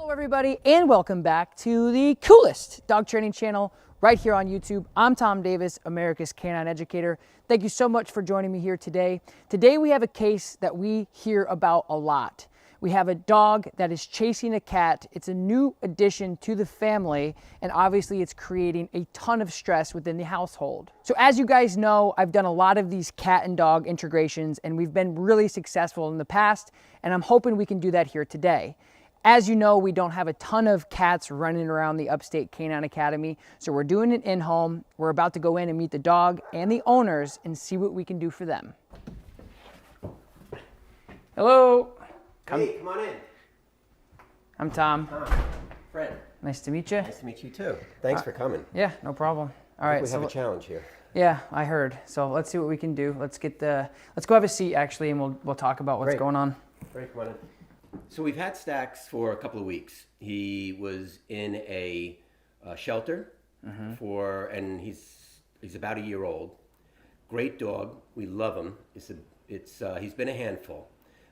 Hello everybody and welcome back to the coolest dog training channel right here on YouTube. I'm Tom Davis, America's Canine Educator. Thank you so much for joining me here today. Today we have a case that we hear about a lot. We have a dog that is chasing a cat. It's a new addition to the family, and obviously it's creating a ton of stress within the household. So as you guys know, I've done a lot of these cat and dog integrations, and we've been really successful in the past, and I'm hoping we can do that here today. As you know, we don't have a ton of cats running around the Upstate Canine Academy, so we're doing it in-home. We're about to go in and meet the dog and the owners and see what we can do for them. Hello. Hey, come on in. I'm Tom. Fred. Nice to meet you. Nice to meet you too. Thanks for coming. Yeah, no problem. All right. We have a challenge here. Yeah, I heard. So let's see what we can do. Let's go have a seat actually, and we'll talk about what's going on. Great, come on in. So we've had Stax for a couple of weeks. He was in a shelter and he's about a year old. Great dog. We love him. He's been a handful.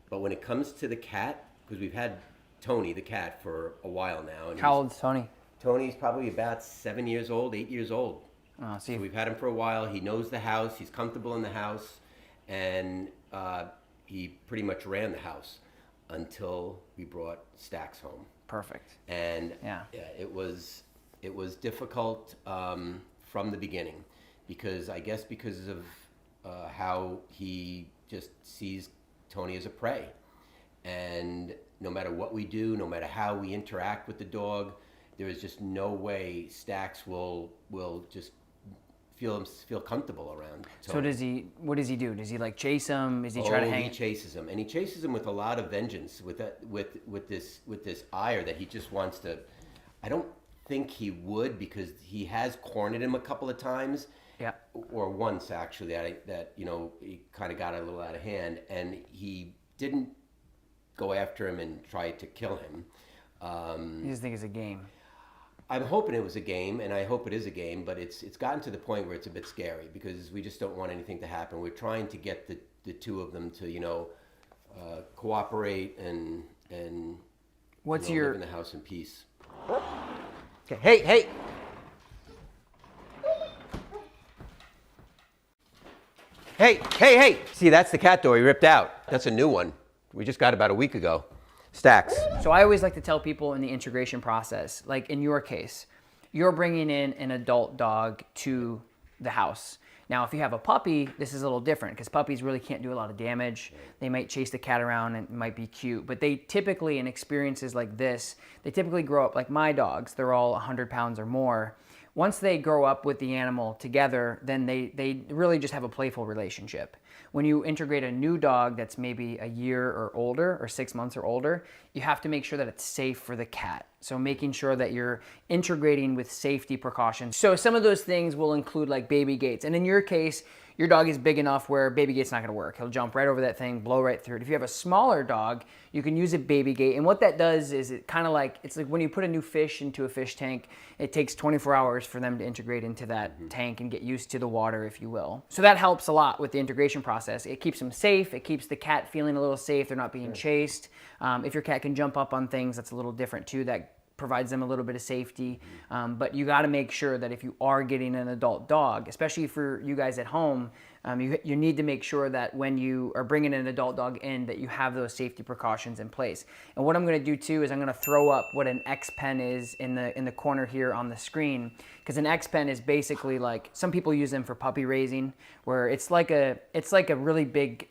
But when it comes to the cat, because we've had Tony, the cat, for a while now. And how old's Tony? Tony's probably about 7 years old, 8 years old. Oh, so we've had him for a while. He knows the house. He's comfortable in the house. And he pretty much ran the house until we brought Stax home. Perfect. And it was difficult from the beginning because of how he just sees Tony as a prey. And no matter what we do, no matter how we interact with the dog, there is just no way Stax will just feel comfortable around Tony. So what does he do? Does he like chase him? Is he trying to hang? He chases him, and he chases him with a lot of vengeance, with this ire that he just wants to. I don't think he would, because he has cornered him a couple of times. Yeah. Or once actually, that he kind of got a little out of hand, and he didn't go after him and try to kill him. You just think it's a game. I'm hoping it was a game, and I hope it is a game, but it's gotten to the point where it's a bit scary because we just don't want anything to happen. We're trying to get the two of them to cooperate and live in the house in peace. Okay, hey. Hey! See, that's the cat door he ripped out. That's a new one. We just got about a week ago. Stax. So I always like to tell people in the integration process, like in your case, you're bringing in an adult dog to the house. Now, if you have a puppy, this is a little different because puppies really can't do a lot of damage. They might chase the cat around and it might be cute, but they typically, in experiences like this, they typically grow up like my dogs. They're all 100 pounds or more. Once they grow up with the animal together, then they really just have a playful relationship. When you integrate a new dog that's maybe a year or older or 6 months or older, you have to make sure that it's safe for the cat. So making sure that you're integrating with safety precautions. So some of those things will include like baby gates. And in your case, your dog is big enough where baby gate's not gonna work. He'll jump right over that thing, blow right through it. If you have a smaller dog, you can use a baby gate. And what that does is it's like when you put a new fish into a fish tank, it takes 24 hours for them to integrate into that tank and get used to the water, if you will. So that helps a lot with the integration process. It keeps them safe. It keeps the cat feeling a little safe. They're not being chased. If your cat can jump up on things, that's a little different too. That provides them a little bit of safety. But you got to make sure that if you are getting an adult dog, especially for you guys at home, you need to make sure that when you are bringing an adult dog in, that you have those safety precautions in place. And what I'm going to do too is I'm going to throw up what an X pen is in the corner here on the screen, because an X pen is basically like, some people use them for puppy raising, where it's like a really big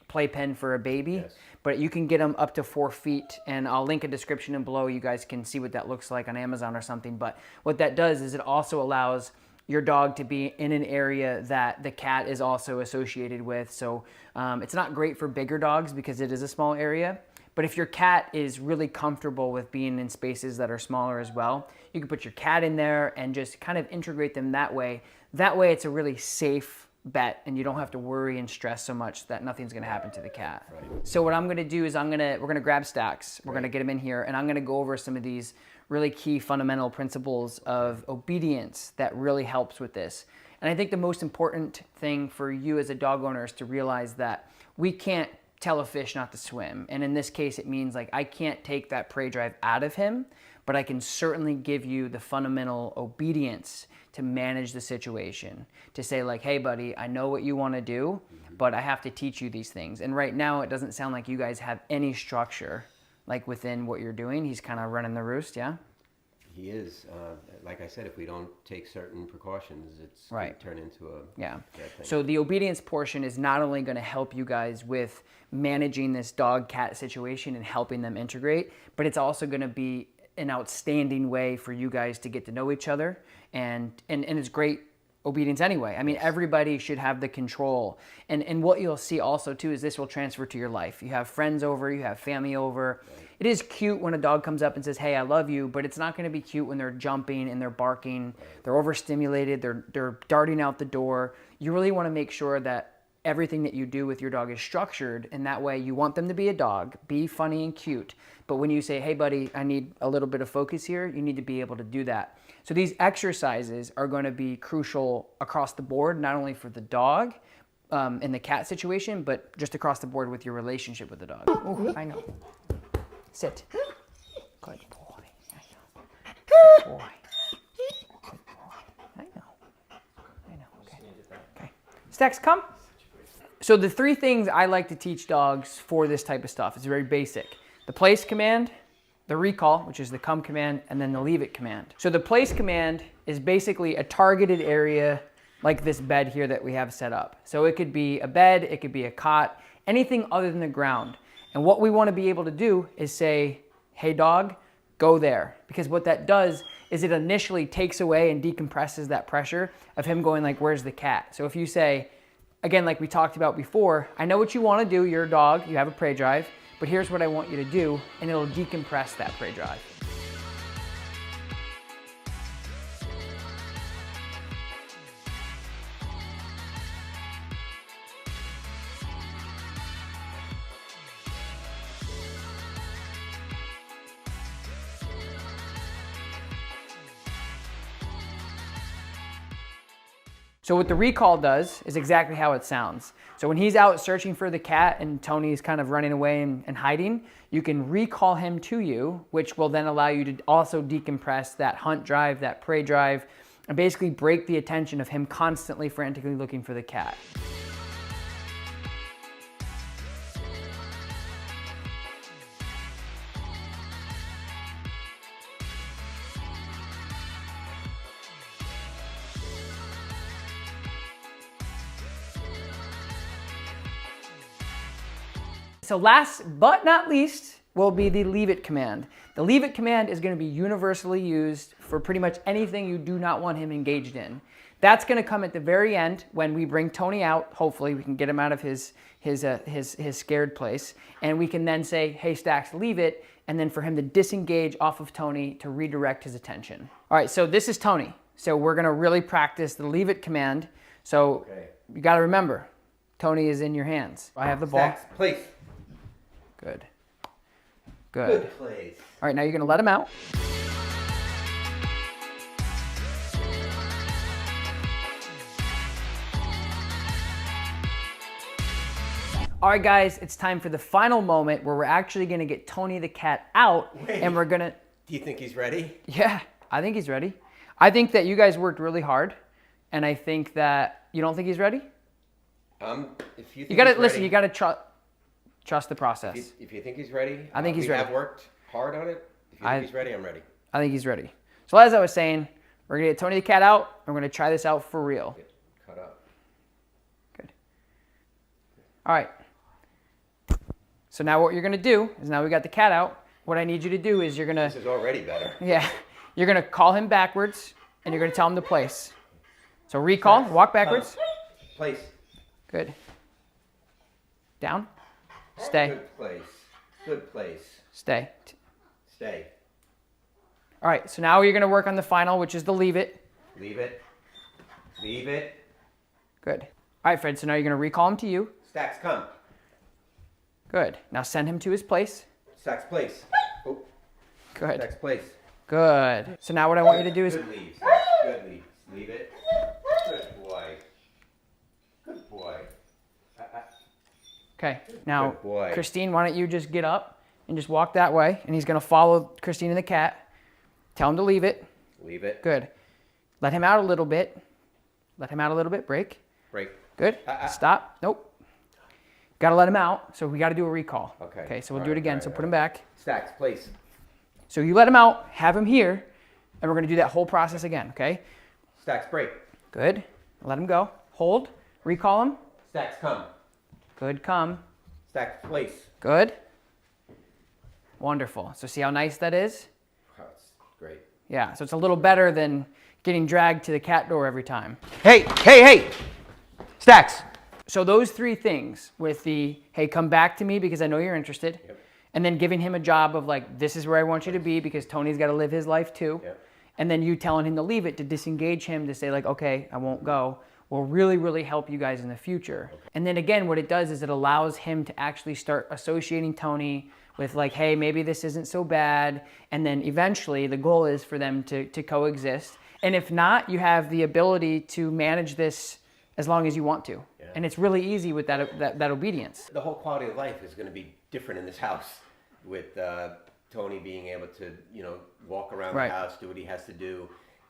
play pen for a baby. Yes. But you can get them up to 4 feet, and I'll link a description in below. You guys can see what that looks like on Amazon or something. But what that does is it also allows your dog to be in an area that the cat is also associated with. So it's not great for bigger dogs because it is a small area. But if your cat is really comfortable with being in spaces that are smaller as well, you can put your cat in there and just kind of integrate them that way. That way it's a really safe bet, and you don't have to worry and stress so much that nothing's going to happen to the cat. Right. So what I'm going to do is we're going to grab Stax. We're going to get him in here, and I'm going to go over some of these really key fundamental principles of obedience that really helps with this. And I think the most important thing for you as a dog owner is to realize that we can't tell a fish not to swim. And in this case, it means like I can't take that prey drive out of him, but I can certainly give you the fundamental obedience to manage the situation, to say like, hey buddy, I know what you want to do, but I have to teach you these things. And right now it doesn't sound like you guys have any structure like within what you're doing. He's kind of running the roost, yeah? He is. Like I said, if we don't take certain precautions, it's Right. going to turn into a Yeah. bad thing. So the obedience portion is not only going to help you guys with managing this dog-cat situation and helping them integrate, but it's also going to be an outstanding way for you guys to get to know each other. And it's great obedience anyway. I mean, everybody should have the control. And what you'll see also too is this will transfer to your life. You have friends over, you have family over. Right. It is cute when a dog comes up and says, hey, I love you, but it's not going to be cute when they're jumping and they're barking, they're overstimulated, they're darting out the door. You really want to make sure that everything that you do with your dog is structured, and that way you want them to be a dog, be funny and cute. But when you say, hey buddy, I need a little bit of focus here, you need to be able to do that. So these exercises are going to be crucial across the board, not only for the dog in the cat situation, but just across the board with your relationship with the dog. Oh, I know. Sit. Good boy. I know. Good boy. Good boy. I know. Okay. Stax, come. So the three things I like to teach dogs for this type of stuff is very basic. The place command, the recall, which is the come command, and then the leave it command. So the place command is basically a targeted area like this bed here that we have set up. So it could be a bed, it could be a cot, anything other than the ground. And what we want to be able to do is say, hey dog, go there. Because what that does is it initially takes away and decompresses that pressure of him going like, where's the cat? So if you say, again, like we talked about before, I know what you want to do, you're a dog, you have a prey drive, but here's what I want you to do, and it'll decompress that prey drive. So what the recall does is exactly how it sounds. So when he's out searching for the cat and Tony's kind of running away and hiding, you can recall him to you, which will then allow you to also decompress that hunt drive, that prey drive, and basically break the attention of him constantly frantically looking for the cat. So last but not least will be the leave it command. The leave it command is going to be universally used for pretty much anything you do not want him engaged in. That's going to come at the very end when we bring Tony out. Hopefully we can get him out of his scared place, and we can then say, hey Stax, leave it, and then for him to disengage off of Tony to redirect his attention. All right, so this is Tony. So we're going to really practice the leave it command. So you got to remember, Tony is in your hands. I have the ball. Stax, place. Good. Good place. All right, now you're going to let him out. All right, guys, it's time for the final moment where we're actually going to get Tony the cat out. Wait, and we're going to... Do you think he's ready? Yeah, I think he's ready. I think that you guys worked really hard, and I think that... You don't think he's ready? If you think You got to... he's Listen, ready, you got to trust the process. If you think he's ready, I think he's ready. We have worked hard on it. If you think he's ready, I'm ready. I think he's ready. So as I was saying, we're going to get Tony the cat out, and we're going to try this out for real. Get cut up. Good. All right. So now what you're going to do is now we got the cat out. What I need you to do is you're going to... This is already better. Yeah. You're going to call him backwards, and you're going to tell him to place. So recall, walk backwards. Place. Good. Down. Stay. Good place. Good place. Stay. Stay. All right, so now you're going to work on the final, which is the leave it. Leave it. Leave it. Good. All right, Fred, so now you're going to recall him to you. Stax, come. Good. Now send him to his place. Stax, place. Oh. Good. Stax, place. Good. So now what I want you to do is... Good leave. Stax. Good leave. Leave it. Good boy. Good boy. Okay, now, Good boy. Christine, why don't you just get up and just walk that way, and he's gonna follow Christine and the cat. Tell him to leave it. Leave it. Good. Let him out a little bit. Let him out a little bit. Break. Break. Good. Stop. Nope. Gotta let him out, so we gotta do a recall. Okay. Okay, so we'll do it again. So put him back. Stacks, place. So you let him out, have him here, and we're gonna do that whole process again, okay? Stacks, break. Good. Let him go. Hold. Recall him. Stacks, come. Good. Come. Stacks, place. Good. Wonderful. So see how nice that is? Wow, it's great. Yeah, so it's a little better than getting dragged to the cat door every time. Hey, hey, hey! Stacks! So those three things with the, hey, come back to me because I know you're interested. Yep. And then giving him a job of like, this is where I want you to be because Tony's got to live his life too. Yep. And then you telling him to leave it, to disengage him, to say like, okay, I won't go, will really, really help you guys in the future. Okay. And then again, what it does is it allows him to actually start associating Tony with like, hey, maybe this isn't so bad. And then eventually the goal is for them to coexist. And if not, you have the ability to manage this as long as you want to. Yeah. And it's really easy with that obedience. The whole quality of life is going to be different in this house with Tony being able to, walk around right. the house, do what he has to do,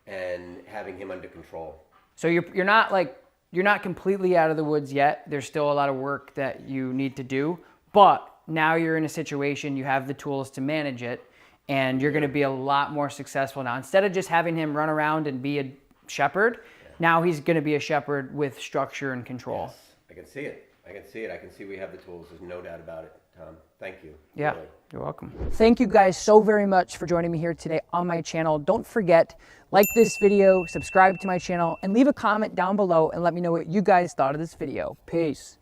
and having him under control. So you're not completely out of the woods yet. There's still a lot of work that you need to do, but now you're in a situation, you have the tools to manage it, and you're going to be a lot more successful now. Instead of just having him run around and be a shepherd, now he's going to be a shepherd with structure and control. Yes, I can see it. I can see we have the tools. There's no doubt about it, Tom. Thank you. Yeah, really. You're welcome. Thank you guys so very much for joining me here today on my channel. Don't forget, like this video, subscribe to my channel, and leave a comment down below and let me know what you guys thought of this video. Peace.